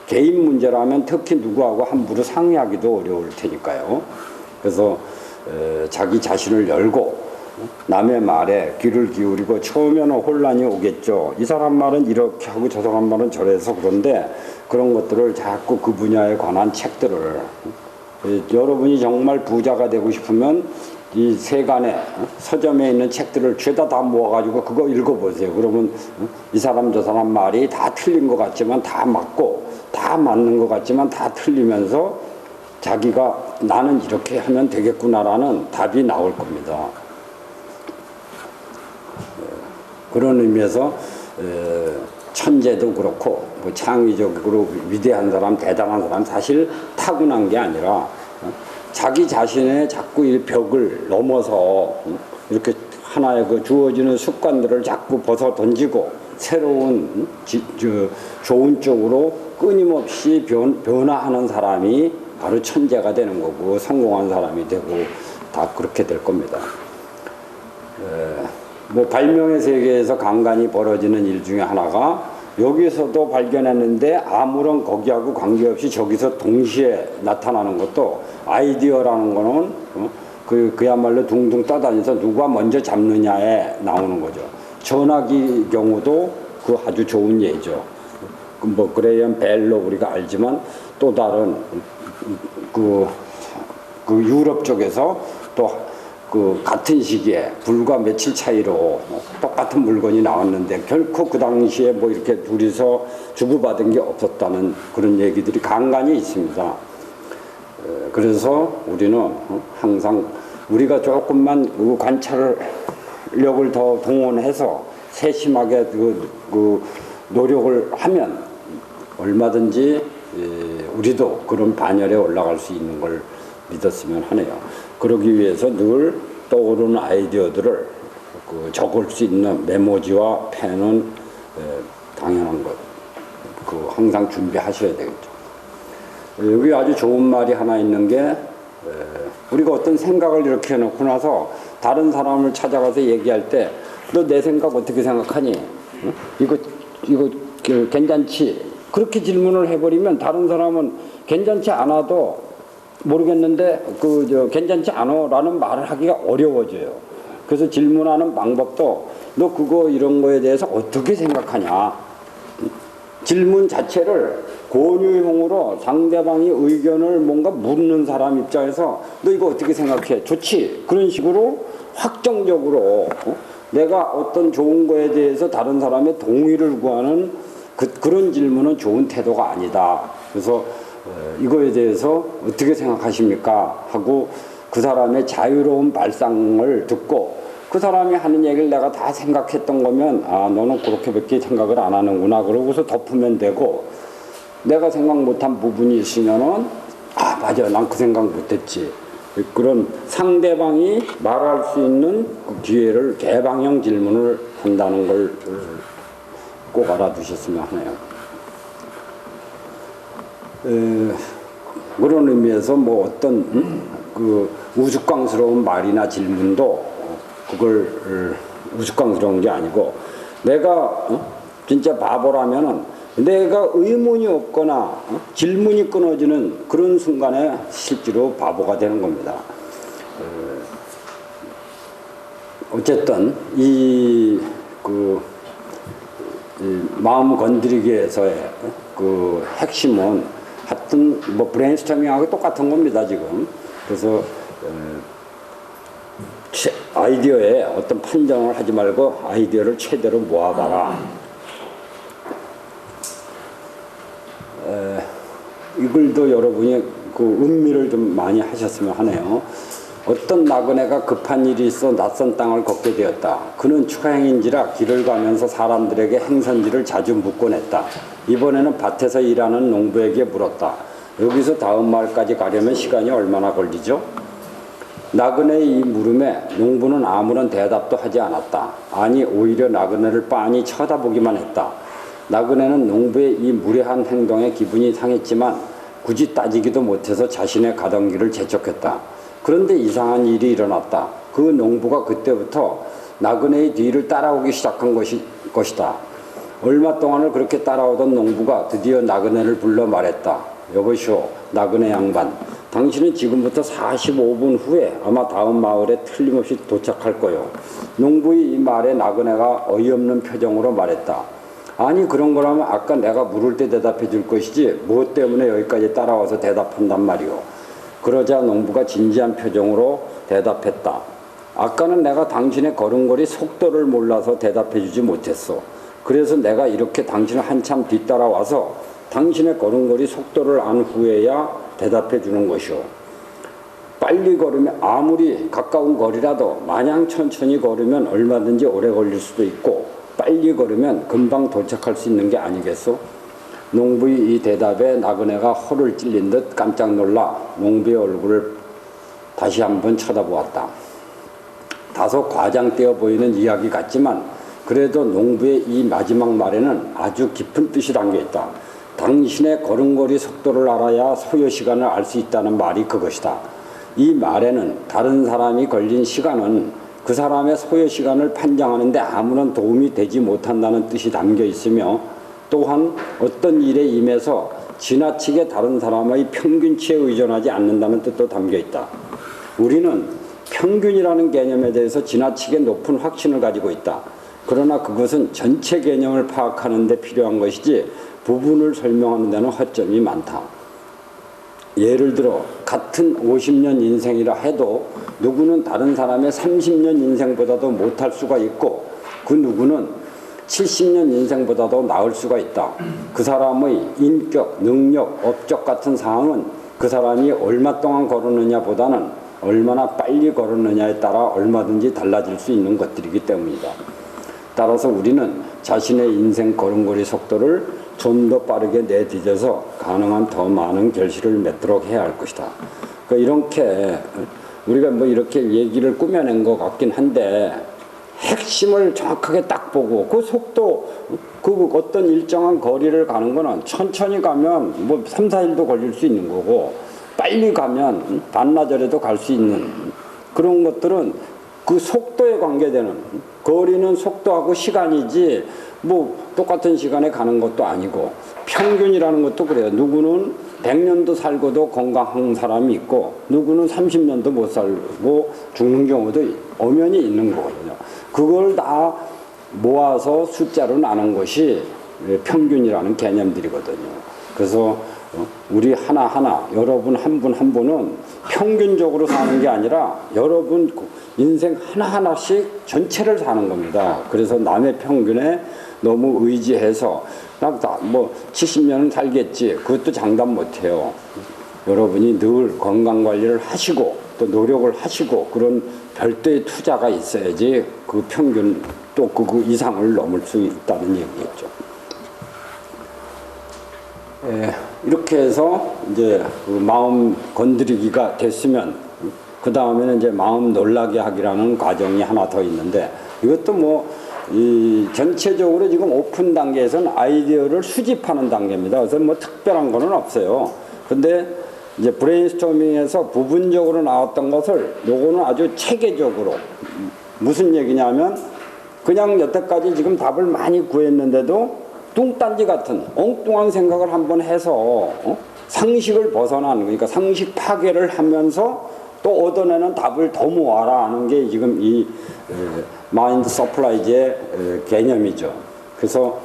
개인 문제라면 특히 누구하고 함부로 상의하기도 어려울 테니까요. 그래서 자기 자신을 열고 남의 말에 귀를 기울이고 처음에는 혼란이 오겠죠. 이 사람 말은 이렇게 하고 저 사람 말은 저래서 그런데 그런 것들을 자꾸 그 분야에 관한 책들을 여러분이 정말 부자가 되고 싶으면 이 세간에 서점에 있는 책들을 죄다 다 모아가지고 그거 읽어보세요. 그러면 이 사람 저 사람 말이 다 틀린 것 같지만 다 맞고 다 맞는 것 같지만 다 틀리면서 자기가 나는 이렇게 하면 되겠구나라는 답이 나올 겁니다. 그런 의미에서 천재도 그렇고 뭐 창의적으로 위대한 사람, 대단한 사람 사실 타고난 게 아니라 자기 자신의 자꾸 이 벽을 넘어서 이렇게 하나의 그 주어지는 습관들을 자꾸 벗어 던지고 새로운 좋은 쪽으로 끊임없이 변화하는 사람이 바로 천재가 되는 거고 성공한 사람이 되고 다 그렇게 될 겁니다. 뭐 발명의 세계에서 간간히 벌어지는 일 중에 하나가 여기서도 발견했는데 아무런 거기하고 관계없이 저기서 동시에 나타나는 것도 아이디어라는 거는 그야말로 둥둥 떠다니면서 누가 먼저 잡느냐에 나오는 거죠. 전화기 경우도 그 아주 좋은 예죠. 뭐 그레이엄 벨로 우리가 알지만 또 다른 그 유럽 쪽에서 또 그 같은 시기에 불과 며칠 차이로 똑같은 물건이 나왔는데 결코 그 당시에 뭐 이렇게 둘이서 주고받은 게 없었다는 그런 얘기들이 간간히 있습니다. 그래서 우리는 항상 우리가 조금만 그 관찰력을 더 동원해서 세심하게 노력을 하면 얼마든지 우리도 그런 반열에 올라갈 수 있는 걸 믿었으면 하네요. 그러기 위해서 늘 떠오르는 아이디어들을 적을 수 있는 메모지와 펜은 당연한 것. 항상 준비하셔야 되겠죠. 여기 아주 좋은 말이 하나 있는 게 우리가 어떤 생각을 이렇게 해놓고 나서 다른 사람을 찾아가서 얘기할 때 너 내 생각 어떻게 생각하니? 이거 괜찮지? 그렇게 질문을 해버리면 다른 사람은 괜찮지 않아도 모르겠는데 괜찮지 않아라는 말을 하기가 어려워져요. 그래서 질문하는 방법도 너 그거 이런 거에 대해서 어떻게 생각하냐? 질문 자체를 권유형으로 상대방이 의견을 뭔가 묻는 사람 입장에서 너 이거 어떻게 생각해? 좋지? 그런 식으로 확정적으로 내가 어떤 좋은 거에 대해서 다른 사람의 동의를 구하는 그런 질문은 좋은 태도가 아니다. 그래서 이거에 대해서 어떻게 생각하십니까? 하고 그 사람의 자유로운 발상을 듣고 그 사람이 하는 얘기를 내가 다 생각했던 거면 너는 그렇게밖에 생각을 안 하는구나 그러고서 덮으면 되고 내가 생각 못한 부분이 있으면은 맞아 난 그 생각 못했지 그런 상대방이 말할 수 있는 그 기회를 개방형 질문을 한다는 걸 꼭 알아두셨으면 하네요. 그런 의미에서 뭐 어떤 그 우스꽝스러운 말이나 질문도 그걸 우스꽝스러운 게 아니고 내가 진짜 바보라면은 내가 의문이 없거나 질문이 끊어지는 그런 순간에 실제로 바보가 되는 겁니다. 어쨌든 이 마음 건드리기에서의 그 핵심은 하여튼 뭐 브레인스토밍하고 똑같은 겁니다 지금. 그래서 아이디어에 어떤 판정을 하지 말고 아이디어를 최대로 모아봐라. 이글도 여러분이 그 음미를 좀 많이 하셨으면 하네요. 어떤 나그네가 급한 일이 있어 낯선 땅을 걷게 되었다. 그는 추행인지라 길을 가면서 사람들에게 행선지를 자주 묻곤 했다. 이번에는 밭에서 일하는 농부에게 물었다. 여기서 다음 마을까지 가려면 시간이 얼마나 걸리죠? 나그네의 이 물음에 농부는 아무런 대답도 하지 않았다. 아니 오히려 나그네를 빤히 쳐다보기만 했다. 나그네는 농부의 이 무례한 행동에 기분이 상했지만 굳이 따지기도 못해서 자신의 가던 길을 재촉했다. 그런데 이상한 일이 일어났다. 그 농부가 그때부터 나그네의 뒤를 따라오기 시작한 것이다. 얼마 동안을 그렇게 따라오던 농부가 드디어 나그네를 불러 말했다. 여보시오, 나그네 양반. 당신은 지금부터 45분 후에 아마 다음 마을에 틀림없이 도착할 거요. 농부의 이 말에 나그네가 어이없는 표정으로 말했다. 아니 그런 거라면 아까 내가 물을 때 대답해 줄 것이지 무엇 때문에 여기까지 따라와서 대답한단 말이오. 그러자 농부가 진지한 표정으로 대답했다. 아까는 내가 당신의 걸음걸이 속도를 몰라서 대답해 주지 못했어. 그래서 내가 이렇게 당신을 한참 뒤따라와서 당신의 걸음걸이 속도를 안 후에야 대답해 주는 것이오. 빨리 걸으면 아무리 가까운 거리라도 마냥 천천히 걸으면 얼마든지 오래 걸릴 수도 있고 빨리 걸으면 금방 도착할 수 있는 게 아니겠소? 농부의 이 대답에 나그네가 허를 찔린 듯 깜짝 놀라 농부의 얼굴을 다시 한번 쳐다보았다. 다소 과장되어 보이는 이야기 같지만 그래도 농부의 이 마지막 말에는 아주 깊은 뜻이 담겨있다. 당신의 걸음걸이 속도를 알아야 소요 시간을 알 수 있다는 말이 그것이다. 이 말에는 다른 사람이 걸린 시간은 그 사람의 소요 시간을 판정하는 데 아무런 도움이 되지 못한다는 뜻이 담겨 있으며 또한 어떤 일에 임해서 지나치게 다른 사람의 평균치에 의존하지 않는다는 뜻도 담겨 있다. 우리는 평균이라는 개념에 대해서 지나치게 높은 확신을 가지고 있다. 그러나 그것은 전체 개념을 파악하는 데 필요한 것이지 부분을 설명하는 데는 허점이 많다. 예를 들어 같은 50년 인생이라 해도 누구는 다른 사람의 30년 인생보다도 못할 수가 있고 그 누구는 70년 인생보다도 나을 수가 있다. 그 사람의 인격, 능력, 업적 같은 사항은 그 사람이 얼마 동안 걸었느냐 보다는 얼마나 빨리 걸었느냐에 따라 얼마든지 달라질 수 있는 것들이기 때문이다. 따라서 우리는 자신의 인생 걸음걸이 속도를 좀 더 빠르게 내디뎌서 가능한 더 많은 결실을 맺도록 해야 할 것이다. 그러니까 이렇게 우리가 뭐 이렇게 얘기를 꾸며낸 것 같긴 한데 핵심을 정확하게 딱 보고 그 속도 그 어떤 일정한 거리를 가는 거는 천천히 가면 뭐 3, 4일도 걸릴 수 있는 거고 빨리 가면 반나절에도 갈 수 있는 그런 것들은 그 속도에 관계되는 거리는 속도하고 시간이지 뭐 똑같은 시간에 가는 것도 아니고 평균이라는 것도 그래요. 누구는 100년도 살고도 건강한 사람이 있고 누구는 30년도 못 살고 죽는 경우도 엄연히 있는 거거든요. 그걸 다 모아서 숫자로 나눈 것이 평균이라는 개념들이거든요. 그래서 우리 하나하나 여러분 한 분 한 분은 평균적으로 사는 게 아니라 여러분 인생 하나하나씩 전체를 사는 겁니다. 그래서 남의 평균에 너무 의지해서 뭐 70년은 살겠지 그것도 장담 못해요. 여러분이 늘 건강관리를 하시고 또 노력을 하시고 그런 별도의 투자가 있어야지 그 평균 또 그 이상을 넘을 수 있다는 얘기겠죠. 이렇게 해서 이제 그 마음 건드리기가 됐으면 그 다음에는 이제 마음 놀라게 하기라는 과정이 하나 더 있는데 이것도 뭐 이 전체적으로 지금 오픈 단계에서는 아이디어를 수집하는 단계입니다. 그래서 뭐 특별한 거는 없어요. 근데 이제 브레인스토밍에서 부분적으로 나왔던 것을 요거는 아주 체계적으로 무슨 얘기냐면 그냥 여태까지 지금 답을 많이 구했는데도 뚱딴지 같은 엉뚱한 생각을 한번 해서 상식을 벗어나는 그러니까 상식 파괴를 하면서 또 얻어내는 답을 더 모아라 하는 게 지금 이 마인드 서플라이즈의 개념이죠. 그래서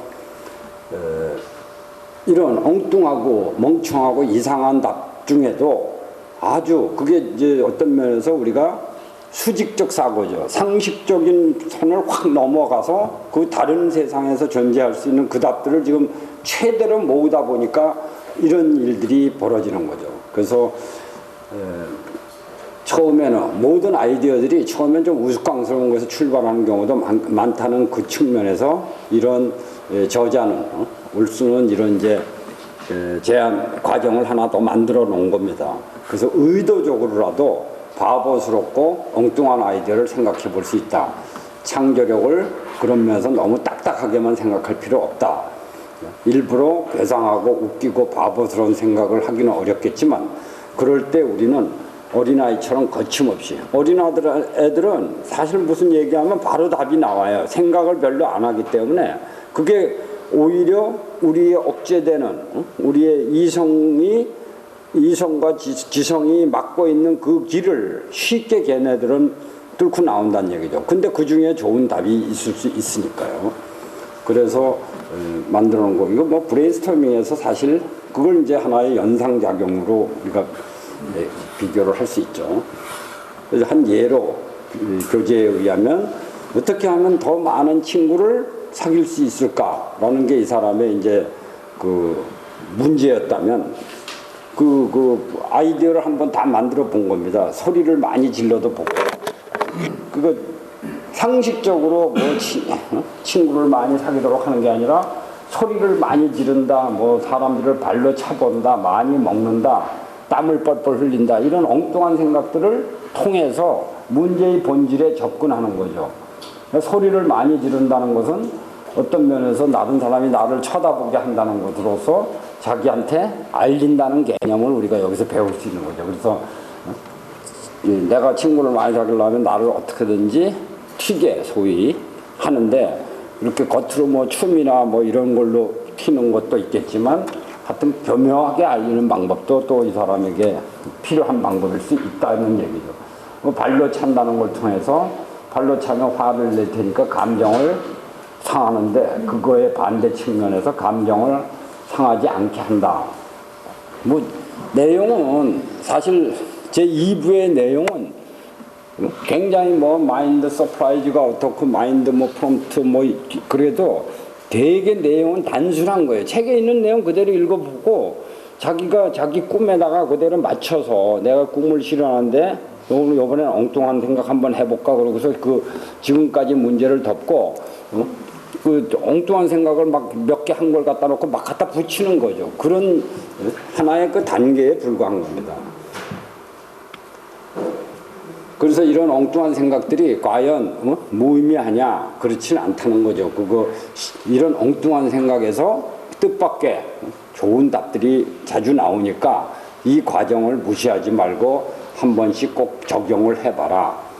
이런 엉뚱하고 멍청하고 이상한 답 중에도 아주 그게 이제 어떤 면에서 우리가 수직적 사고죠. 상식적인 선을 확 넘어가서 그 다른 세상에서 존재할 수 있는 그 답들을 지금 최대로 모으다 보니까 이런 일들이 벌어지는 거죠. 그래서 처음에는 모든 아이디어들이 처음엔 좀 우스꽝스러운 것에서 출발하는 경우도 많다는 그 측면에서 이런 저자는 울수는 이런 이제 제안 과정을 하나 더 만들어 놓은 겁니다. 그래서 의도적으로라도 바보스럽고 엉뚱한 아이디어를 생각해 볼 수 있다. 창조력을 그런 면에서 너무 딱딱하게만 생각할 필요 없다. 일부러 괴상하고 웃기고 바보스러운 생각을 하기는 어렵겠지만 그럴 때 우리는 어린아이처럼 거침없이 애들은 사실 무슨 얘기하면 바로 답이 나와요. 생각을 별로 안 하기 때문에 그게 오히려 우리의 억제되는 우리의 이성과 지성이 막고 있는 그 길을 쉽게 걔네들은 뚫고 나온다는 얘기죠. 근데 그 중에 좋은 답이 있을 수 있으니까요. 그래서 만들어 놓은 거. 이거 뭐 브레인스토밍에서 사실 그걸 이제 하나의 연상작용으로 우리가 비교를 할 수 있죠. 그래서 한 예로 교재에 의하면 어떻게 하면 더 많은 친구를 사귈 수 있을까라는 게 이 사람의 이제 그 문제였다면 그 아이디어를 한번 다 만들어 본 겁니다. 소리를 많이 질러도 보고 그거 상식적으로 뭐 친구를 많이 사귀도록 하는 게 아니라 소리를 많이 지른다, 뭐 사람들을 발로 차본다, 많이 먹는다, 땀을 뻘뻘 흘린다 이런 엉뚱한 생각들을 통해서 문제의 본질에 접근하는 거죠. 소리를 많이 지른다는 것은 어떤 면에서 다른 사람이 나를 쳐다보게 한다는 것으로서 자기한테 알린다는 개념을 우리가 여기서 배울 수 있는 거죠. 그래서 내가 친구를 많이 사귀려면 나를 어떻게든지 튀게 소위 하는데 이렇게 겉으로 뭐 춤이나 뭐 이런 걸로 튀는 것도 있겠지만 하여튼 교묘하게 알리는 방법도 또 이 사람에게 필요한 방법일 수 있다는 얘기죠. 발로 찬다는 걸 통해서 발로 차면 화를 낼 테니까 감정을 상하는데 그거의 반대 측면에서 감정을 상하지 않게 한다. 뭐 내용은 사실 제 2부의 내용은 굉장히 뭐 마인드 서프라이즈가 어떻고 마인드 뭐 프롬프트 뭐 그래도 되게 내용은 단순한 거예요. 책에 있는 내용 그대로 읽어보고 자기가 자기 꿈에다가 그대로 맞춰서 내가 꿈을 실현하는데 요번엔 엉뚱한 생각 한번 해볼까 그러고서 그 지금까지 문제를 덮고 그 엉뚱한 생각을 막 몇 개 한 걸 갖다 놓고 막 갖다 붙이는 거죠. 그런 하나의 그 단계에 불과한 겁니다. 그래서 이런 엉뚱한 생각들이 과연 무의미하냐? 그렇지는 않다는 거죠. 이런 엉뚱한 생각에서 뜻밖의 좋은 답들이 자주 나오니까 이 과정을 무시하지 말고 한 번씩 꼭 적용을 해봐라.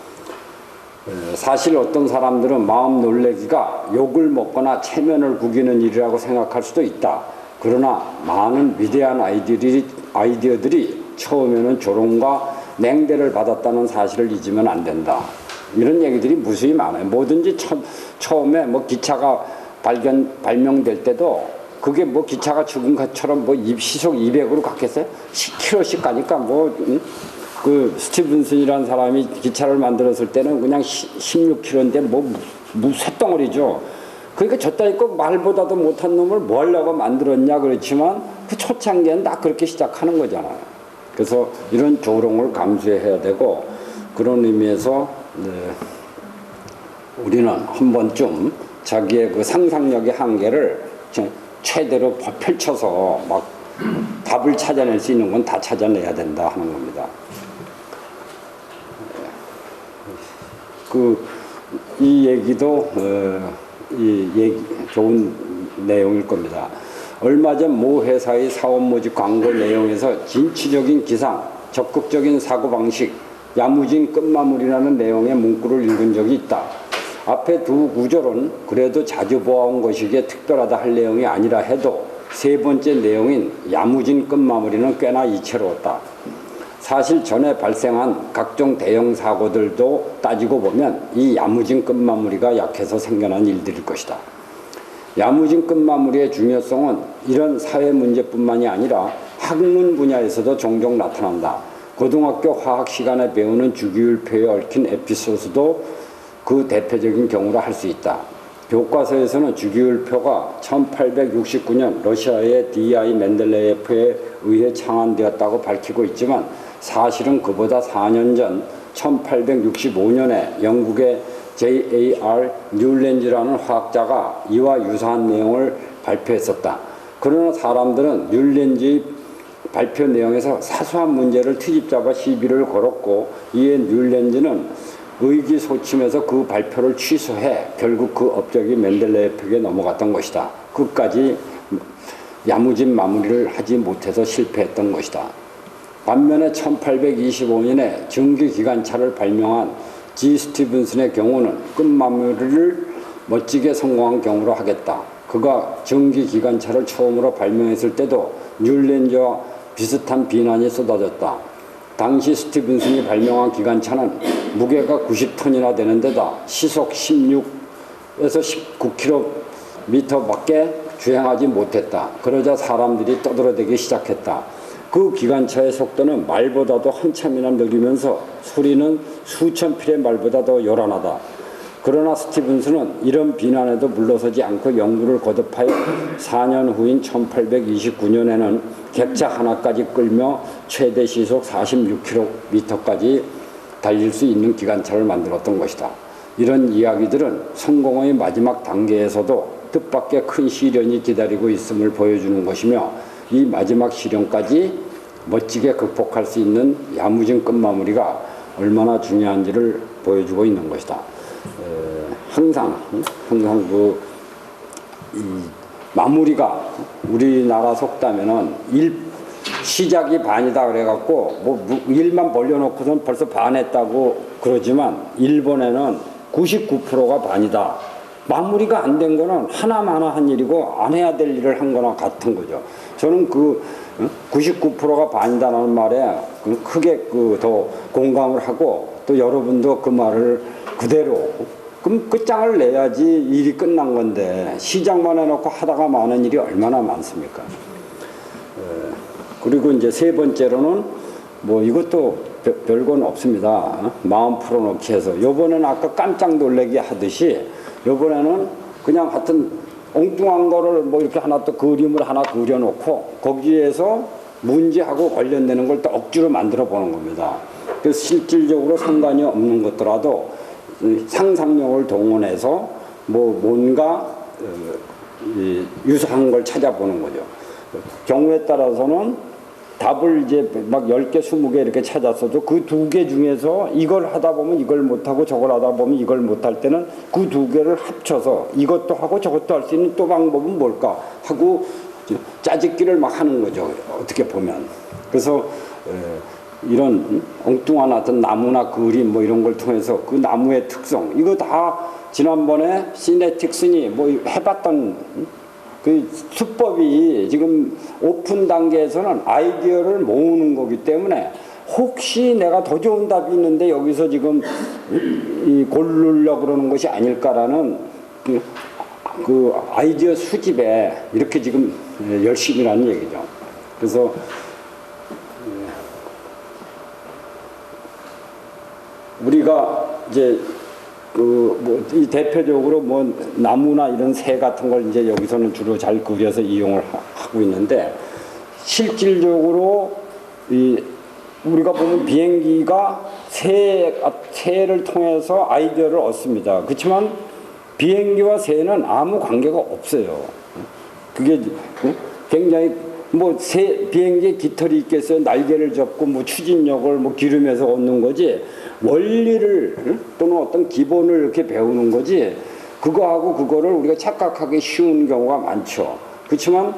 사실 어떤 사람들은 마음 놀래기가 욕을 먹거나 체면을 구기는 일이라고 생각할 수도 있다. 그러나 많은 위대한 아이디어들이 처음에는 조롱과 냉대를 받았다는 사실을 잊으면 안 된다. 이런 얘기들이 무수히 많아요. 뭐든지 처음에 뭐 기차가 발명될 때도 그게 뭐 기차가 죽은 것처럼 뭐 시속 200으로 갔겠어요? 10km씩 가니까 그 스티븐슨이라는 사람이 기차를 만들었을 때는 그냥 16km인데 쇳덩어리죠. 그러니까 저따 있고 말보다도 못한 놈을 뭐 하려고 만들었냐 그렇지만 그 초창기엔 다 그렇게 시작하는 거잖아요. 그래서 이런 조롱을 감수해야 되고 그런 의미에서 우리는 한 번쯤 자기의 그 상상력의 한계를 최대로 펼쳐서 막 답을 찾아낼 수 있는 건 다 찾아내야 된다 하는 겁니다. 이 얘기도 좋은 내용일 겁니다. 얼마 전 모 회사의 사업 모집 광고 내용에서 진취적인 기상, 적극적인 사고방식, 야무진 끝마무리라는 내용의 문구를 읽은 적이 있다. 앞에 두 구절은 그래도 자주 보아온 것이기에 특별하다 할 내용이 아니라 해도 세 번째 내용인 야무진 끝마무리는 꽤나 이채로웠다. 사실 전에 발생한 각종 대형 사고들도 따지고 보면 이 야무진 끝마무리가 약해서 생겨난 일들일 것이다. 야무진 끝마무리의 중요성은 이런 사회 문제뿐만이 아니라 학문 분야에서도 종종 나타난다. 고등학교 화학 시간에 배우는 주기율표에 얽힌 에피소드도 그 대표적인 경우라 할 수 있다. 교과서에서는 주기율표가 1869년 러시아의 D.I. 멘델레예프에 의해 창안되었다고 밝히고 있지만 사실은 그보다 4년 전 1865년에 영국의 J.A.R. 뉴랜즈라는 화학자가 이와 유사한 내용을 발표했었다. 그러나 사람들은 뉴랜즈의 발표 내용에서 사소한 문제를 트집잡아 시비를 걸었고 이에 뉴랜즈는 의기소침해서 그 발표를 취소해 결국 그 업적이 멘델레예프에게 넘어갔던 것이다. 끝까지 야무진 마무리를 하지 못해서 실패했던 것이다. 반면에 1825년에 전기기관차를 발명한 G. 스티븐슨의 경우는 끝마무리를 멋지게 성공한 경우로 하겠다. 그가 전기기관차를 처음으로 발명했을 때도 뉴랜즈와 비슷한 비난이 쏟아졌다. 당시 스티븐슨이 발명한 기관차는 무게가 90톤이나 되는 데다 시속 16에서 19km밖에 주행하지 못했다. 그러자 사람들이 떠들어대기 시작했다. 그 기관차의 속도는 말보다도 한참이나 느리면서 소리는 수천 필의 말보다 더 요란하다. 그러나 스티븐슨은 이런 비난에도 물러서지 않고 연구를 거듭하여 4년 후인 1829년에는 객차 하나까지 끌며 최대 시속 46km까지 달릴 수 있는 기관차를 만들었던 것이다. 이런 이야기들은 성공의 마지막 단계에서도 뜻밖의 큰 시련이 기다리고 있음을 보여주는 것이며 이 마지막 시련까지 멋지게 극복할 수 있는 야무진 끝마무리가 얼마나 중요한지를 보여주고 있는 것이다. 항상 이 마무리가 우리나라 속담에는 시작이 반이다 그래갖고 일만 벌려놓고선 벌써 반했다고 그러지만 일본에는 99%가 반이다. 마무리가 안 된 거는 하나마나 한 일이고 안 해야 될 일을 한 거나 같은 거죠. 저는 99%가 반이다라는 말에 크게 더 공감을 하고 또 여러분도 그 말을 그대로 그럼 끝장을 내야지 일이 끝난 건데 시작만 해놓고 하다가 많은 일이 얼마나 많습니까? 그리고 이제 세 번째로는 이것도 별건 없습니다. 마음 풀어놓기 해서 요번에는 아까 깜짝 놀래게 하듯이 요번에는 그냥 하여튼 엉뚱한 거를 이렇게 하나 또 그림을 하나 그려놓고 거기에서 문제하고 관련되는 걸 또 억지로 만들어 보는 겁니다. 그래서 실질적으로 상관이 없는 것더라도 상상력을 동원해서 뭔가 유사한 걸 찾아보는 거죠. 경우에 따라서는 답을 이제 막 10개, 20개 이렇게 찾았어도 그 2개 중에서 이걸 하다 보면 이걸 못하고 저걸 하다 보면 이걸 못할 때는 그 2개를 합쳐서 이것도 하고 저것도 할 수 있는 또 방법은 뭘까 하고 짜집기를 막 하는 거죠. 어떻게 보면. 그래서 이런 엉뚱한 어떤 나무나 그림 뭐 이런 걸 통해서 그 나무의 특성 이거 다 지난번에 시네틱슨이 뭐 해봤던 그 수법이 지금 오픈 단계에서는 아이디어를 모으는 거기 때문에 혹시 내가 더 좋은 답이 있는데 여기서 지금 고르려고 그러는 것이 아닐까라는 그 아이디어 수집에 이렇게 지금 열심히라는 얘기죠. 그래서 우리가 이제 이 대표적으로 뭐 나무나 이런 새 같은 걸 이제 여기서는 주로 잘 그려서 이용을 하고 있는데 실질적으로 우리가 보면 비행기가 새를 통해서 아이디어를 얻습니다. 그렇지만 비행기와 새는 아무 관계가 없어요. 그게 굉장히 뭐 비행기에 깃털이 있겠어요. 날개를 접고 뭐 추진력을 뭐 기르면서 얻는 거지. 원리를 또는 어떤 기본을 이렇게 배우는 거지. 그거하고 그거를 우리가 착각하기 쉬운 경우가 많죠. 그렇지만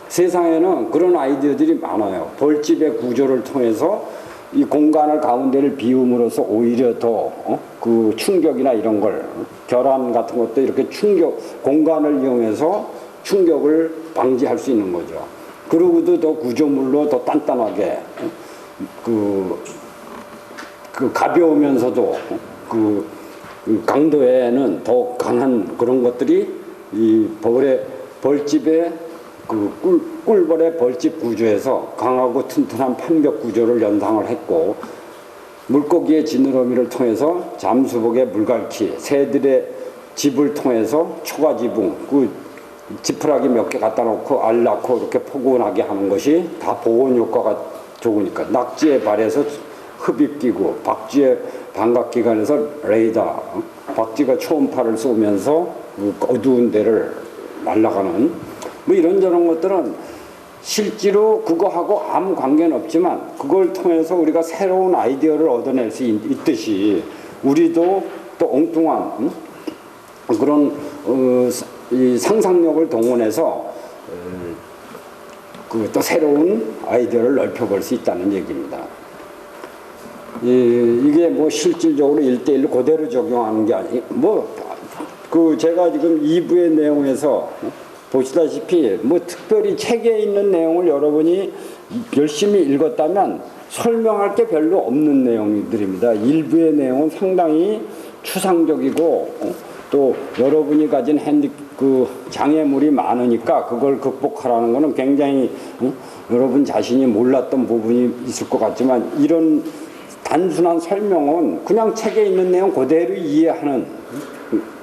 세상에는 그런 아이디어들이 많아요. 벌집의 구조를 통해서 이 공간을 가운데를 비움으로써 오히려 더 그 충격이나 이런 걸 결함 같은 것도 이렇게 공간을 이용해서 충격을 방지할 수 있는 거죠. 그러고도 더 구조물로 더 단단하게 그 가벼우면서도 그 강도에는 더 강한 그런 것들이 이 벌집의 그 꿀벌의 벌집 구조에서 강하고 튼튼한 판벽 구조를 연상을 했고 물고기의 지느러미를 통해서 잠수복의 물갈퀴 새들의 집을 통해서 초가지붕 그 지푸라기 몇 개 갖다 놓고 알 낳고 이렇게 포근하게 하는 것이 다 보온 효과가 좋으니까 낙지의 발에서 흡입기구 박쥐의 방각기관에서 레이더 박쥐가 초음파를 쏘면서 어두운 데를 날아가는 뭐 이런저런 것들은 실제로 그거하고 아무 관계는 없지만 그걸 통해서 우리가 새로운 아이디어를 얻어낼 수 있듯이 우리도 또 엉뚱한 그런 이 상상력을 동원해서 그 또 새로운 아이디어를 넓혀볼 수 있다는 얘기입니다. 이게 뭐 실질적으로 1대1로 그대로 적용하는 게 아니 그 제가 지금 2부의 내용에서 보시다시피 뭐 특별히 책에 있는 내용을 여러분이 열심히 읽었다면 설명할 게 별로 없는 내용들입니다. 일부의 내용은 상당히 추상적이고 또 여러분이 가진 장애물이 많으니까 그걸 극복하라는 것은 굉장히 여러분 자신이 몰랐던 부분이 있을 것 같지만 이런 단순한 설명은 그냥 책에 있는 내용 그대로 이해하는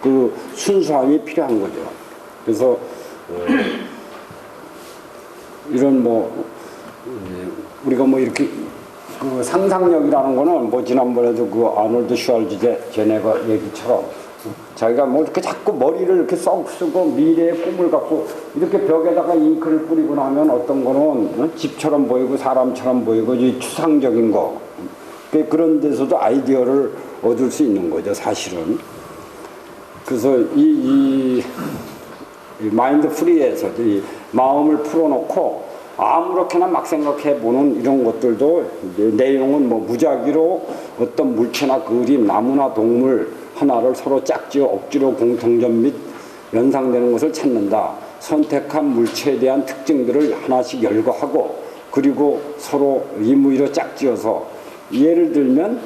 그 순수함이 필요한 거죠. 그래서 이런 우리가 이렇게 그 상상력이라는 거는 지난번에도 그 아놀드 슈왈제네거 얘기처럼 자기가 이렇게 자꾸 머리를 이렇게 썩 쓰고 미래의 꿈을 갖고 이렇게 벽에다가 잉크를 뿌리고 나면 어떤 거는 집처럼 보이고 사람처럼 보이고 이 추상적인 거 그런 데서도 아이디어를 얻을 수 있는 거죠, 사실은. 그래서 이 마인드 프리에서 이 마음을 풀어놓고 아무렇게나 막 생각해보는 이런 것들도 내용은 무작위로 어떤 물체나 그림, 나무나 동물 하나를 서로 짝지어 억지로 공통점 및 연상되는 것을 찾는다. 선택한 물체에 대한 특징들을 하나씩 열거하고 그리고 서로 임의로 짝지어서 예를 들면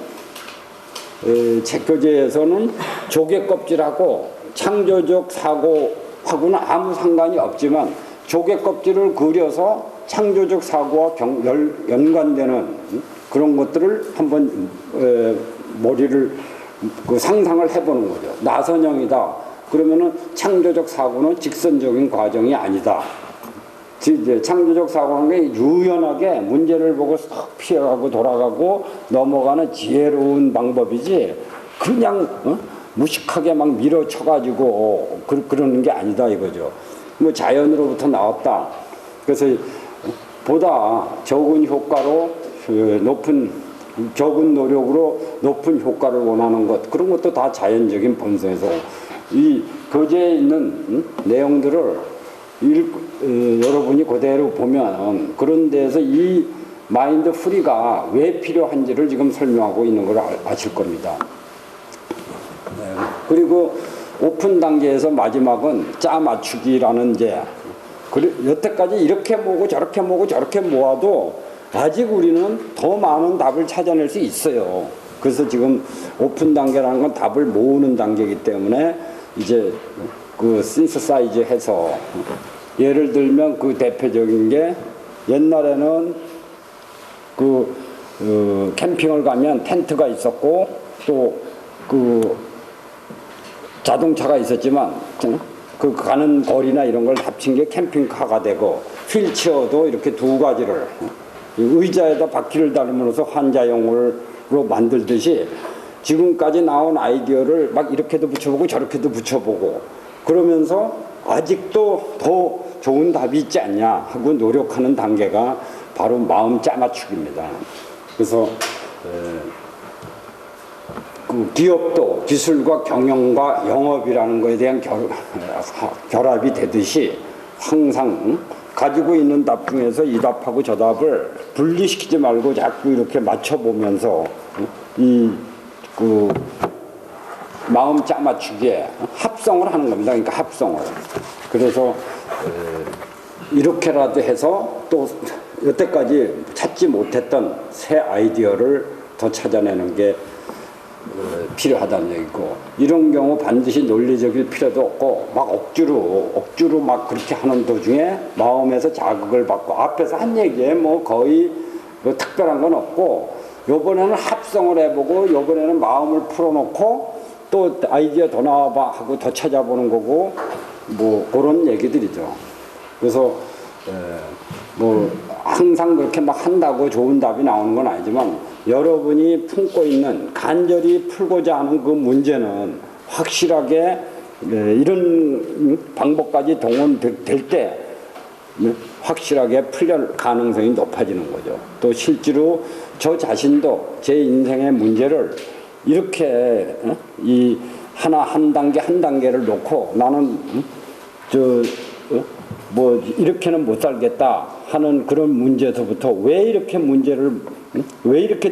책교재에서는 조개껍질하고 창조적 사고하고는 아무 상관이 없지만 조개껍질을 그려서 창조적 사고와 연관되는 그런 것들을 한번 머리를 상상을 해보는 거죠. 나선형이다. 그러면은 창조적 사고는 직선적인 과정이 아니다. 이제 창조적 사고는 게 유연하게 문제를 보고 싹 피해가고 돌아가고 넘어가는 지혜로운 방법이지 그냥 무식하게 막 밀어쳐가지고 그러는 게 아니다 이거죠. 뭐 자연으로부터 나왔다. 그래서 보다 적은 효과로 적은 노력으로 높은 효과를 원하는 것, 그런 것도 다 자연적인 본성에서 이 교재에 있는 내용들을 여러분이 그대로 보면 그런 데에서 이 마인드 프리가 왜 필요한지를 지금 설명하고 있는 걸 아실 겁니다. 그리고 오픈 단계에서 마지막은 짜 맞추기라는 이제 여태까지 이렇게 모으고 저렇게 모으고 저렇게 모아도 아직 우리는 더 많은 답을 찾아낼 수 있어요. 그래서 지금 오픈 단계라는 건 답을 모으는 단계이기 때문에 이제 그 신서사이즈 해서 예를 들면 그 대표적인 게 옛날에는 캠핑을 가면 텐트가 있었고 또 그 자동차가 있었지만 그 가는 거리나 이런 걸 합친 게 캠핑카가 되고 휠체어도 이렇게 두 가지를 의자에다 바퀴를 달으면서 환자용으로 만들듯이 지금까지 나온 아이디어를 막 이렇게도 붙여보고 저렇게도 붙여보고 그러면서 아직도 더 좋은 답이 있지 않냐 하고 노력하는 단계가 바로 마음 짜맞추기입니다. 그래서 그 기업도 기술과 경영과 영업이라는 것에 대한 결합이 되듯이 항상 가지고 있는 답 중에서 이 답하고 저 답을 분리시키지 말고 자꾸 이렇게 맞춰보면서 그 마음 짜맞추기에 합성을 하는 겁니다. 그러니까 합성을. 그래서 이렇게라도 해서 또 여태까지 찾지 못했던 새 아이디어를 더 찾아내는 게 필요하다는 얘기고, 이런 경우 반드시 논리적일 필요도 없고 막 억지로 막 그렇게 하는 도중에 마음에서 자극을 받고 앞에서 한 얘기에 뭐 거의 뭐 특별한 건 없고 요번에는 합성을 해보고 요번에는 마음을 풀어놓고 또 아이디어 더 나와봐 하고 더 찾아보는 거고 뭐 그런 얘기들이죠. 그래서 뭐 항상 그렇게 막 한다고 좋은 답이 나오는 건 아니지만 여러분이 품고 있는 간절히 풀고자 하는 그 문제는 확실하게 이런 방법까지 동원될 때 확실하게 풀릴 가능성이 높아지는 거죠. 또 실제로 저 자신도 제 인생의 문제를 이렇게 이 한 단계를 놓고 나는 뭐 이렇게는 못 살겠다 하는 그런 문제에서부터 왜 이렇게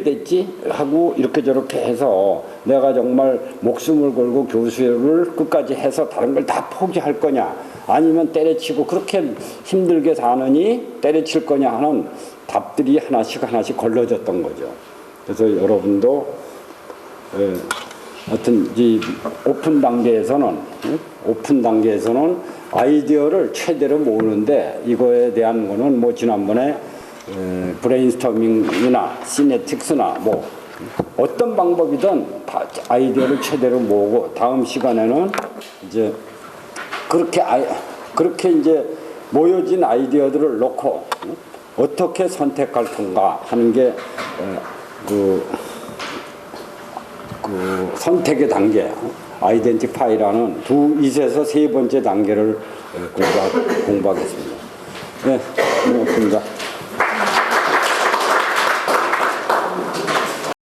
됐지 하고 이렇게 저렇게 해서 내가 정말 목숨을 걸고 교수를 끝까지 해서 다른 걸 다 포기할 거냐 아니면 때려치고 그렇게 힘들게 사느니 때려칠 거냐 하는 답들이 하나씩 걸러졌던 거죠. 그래서 여러분도 하여튼 이 오픈 단계에서는 아이디어를 최대로 모으는데 이거에 대한 거는 뭐 지난번에 브레인스토밍이나 시네틱스나 뭐 어떤 방법이든 다 아이디어를 최대로 모으고 다음 시간에는 이제 그렇게 이제 모여진 아이디어들을 놓고 어떻게 선택할 건가 하는 게 그 선택의 단계, 아이덴티파이라는 이에서 세 번째 단계를 공부하겠습니다. 네, 고맙습니다.